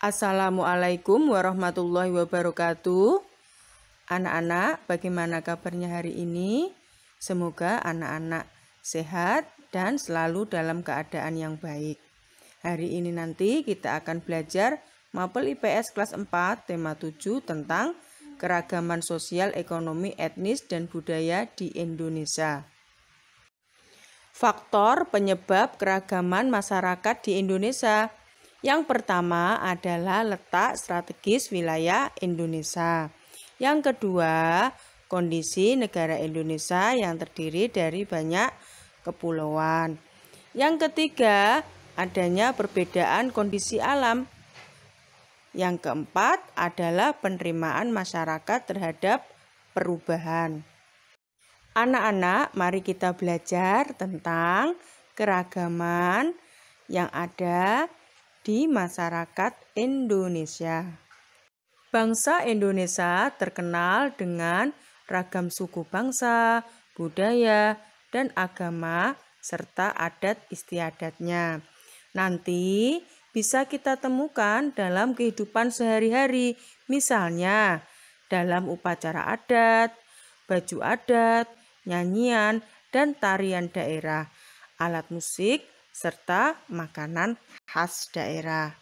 Assalamualaikum warahmatullahi wabarakatuh. Anak-anak, bagaimana kabarnya hari ini? Semoga anak-anak sehat dan selalu dalam keadaan yang baik. Hari ini nanti kita akan belajar Mapel IPS kelas 4 tema 7 tentang keragaman sosial, ekonomi, etnis, dan budaya di Indonesia. Faktor penyebab keragaman masyarakat di Indonesia. Yang pertama adalah letak strategis wilayah Indonesia. Yang kedua, kondisi negara Indonesia yang terdiri dari banyak kepulauan. Yang ketiga, adanya perbedaan kondisi alam. Yang keempat adalah penerimaan masyarakat terhadap perubahan. Anak-anak, mari kita belajar tentang keragaman yang ada di masyarakat Indonesia. Bangsa Indonesia terkenal dengan ragam suku bangsa, budaya, dan agama, serta adat istiadatnya. Nanti bisa kita temukan dalam kehidupan sehari-hari, misalnya dalam upacara adat, baju adat, nyanyian, dan tarian daerah, alat musik, serta makanan khas daerah.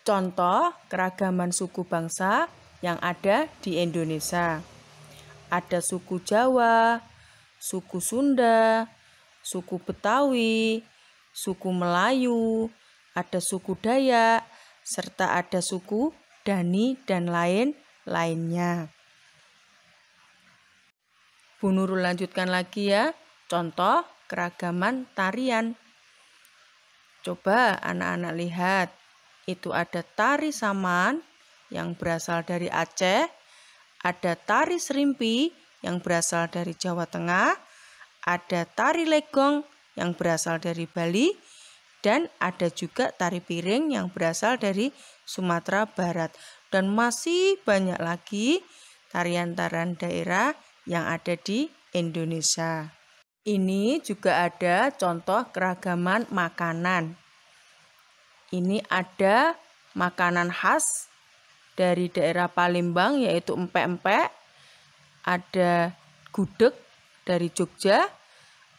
Contoh keragaman suku bangsa yang ada di Indonesia. Ada suku Jawa, suku Sunda, suku Betawi, suku Melayu, ada suku Dayak, serta ada suku Dani dan lain-lainnya. Bu Nurul lanjutkan lagi ya. Contoh keragaman tarian. Coba anak-anak lihat. Itu ada tari saman yang berasal dari Aceh. Ada tari serimpi yang berasal dari Jawa Tengah. Ada tari legong yang berasal dari Bali. Dan ada juga tari piring yang berasal dari Sumatera Barat. Dan masih banyak lagi tarian-tarian daerah yang ada di Indonesia. Ini juga ada contoh keragaman makanan. Ini ada makanan khas dari daerah Palembang yaitu empek-empek. Ada gudeg dari Jogja,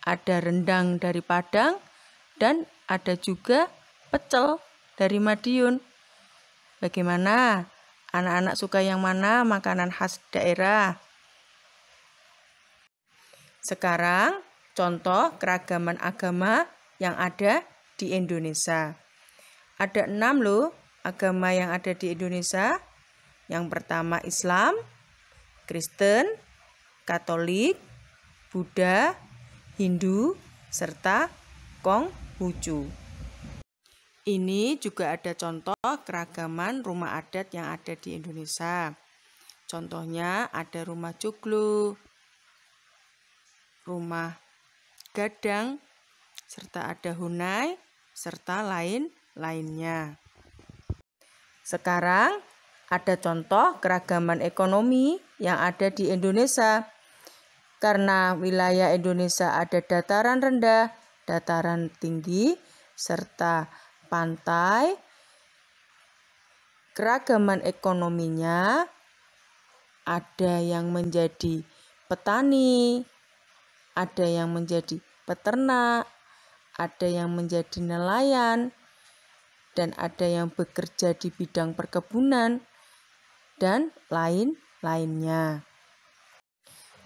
ada rendang dari Padang, dan ada juga pecel dari Madiun. Bagaimana? Anak-anak suka yang mana makanan khas daerah? Sekarang contoh keragaman agama yang ada di Indonesia. Ada 6 loh agama yang ada di Indonesia. Yang pertama Islam, Kristen, Katolik, Buddha, Hindu, serta Konghucu. Ini juga ada contoh keragaman rumah adat yang ada di Indonesia. Contohnya ada rumah joglo, rumah gadang, serta ada hunai, serta lainnya. Sekarang ada contoh keragaman ekonomi yang ada di Indonesia. Karena wilayah Indonesia ada dataran rendah, dataran tinggi, serta pantai, keragaman ekonominya ada yang menjadi petani, ada yang menjadi peternak, ada yang menjadi nelayan, dan ada yang bekerja di bidang perkebunan, dan lain-lainnya.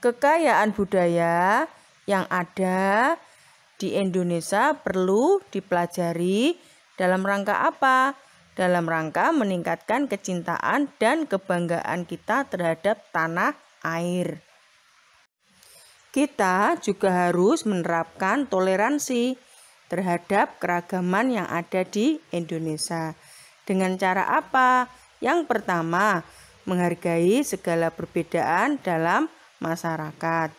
Kekayaan budaya yang ada di Indonesia perlu dipelajari dalam rangka apa? Dalam rangka meningkatkan kecintaan dan kebanggaan kita terhadap tanah air. Kita juga harus menerapkan toleransi terhadap keragaman yang ada di Indonesia. Dengan cara apa? Yang pertama, menghargai segala perbedaan dalam masyarakat.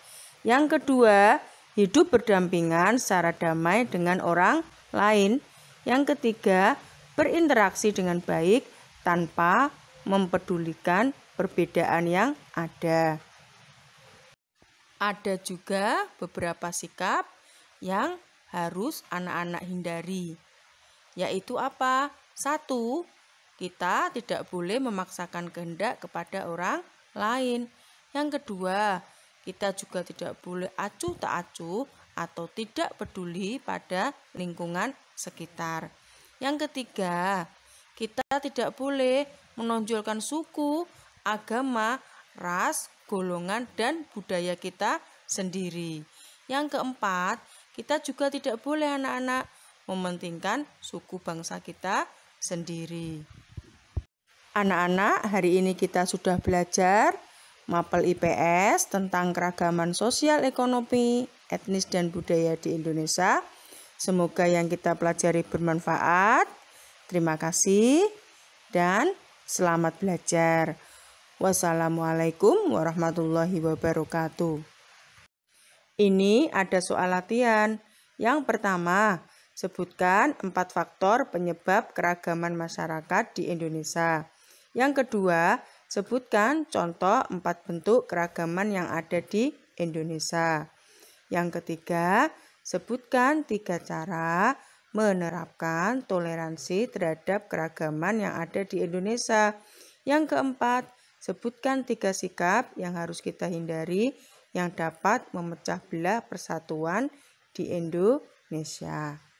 Yang kedua, hidup berdampingan secara damai dengan orang lain. Yang ketiga, berinteraksi dengan baik tanpa mempedulikan perbedaan yang ada. Ada juga beberapa sikap yang harus anak-anak hindari. Yaitu apa? 1. kita tidak boleh memaksakan kehendak kepada orang lain. Yang kedua, kita juga tidak boleh acuh tak acuh atau tidak peduli pada lingkungan sekitar. Yang ketiga, kita tidak boleh menonjolkan suku, agama, ras, golongan, dan budaya kita sendiri. Yang keempat, kita juga tidak boleh anak-anak mementingkan suku bangsa kita sendiri. Anak-anak, hari ini kita sudah belajar mapel IPS tentang keragaman sosial, ekonomi, etnis, dan budaya di Indonesia. Semoga yang kita pelajari bermanfaat. Terima kasih dan selamat belajar. Wassalamualaikum warahmatullahi wabarakatuh. Ini ada soal latihan. Yang pertama, sebutkan 4 faktor penyebab keragaman masyarakat di Indonesia. Yang kedua, sebutkan contoh 4 bentuk keragaman yang ada di Indonesia. Yang ketiga, sebutkan 3 cara menerapkan toleransi terhadap keragaman yang ada di Indonesia. Yang keempat, sebutkan 3 sikap yang harus kita hindari yang dapat memecah belah persatuan di Indonesia.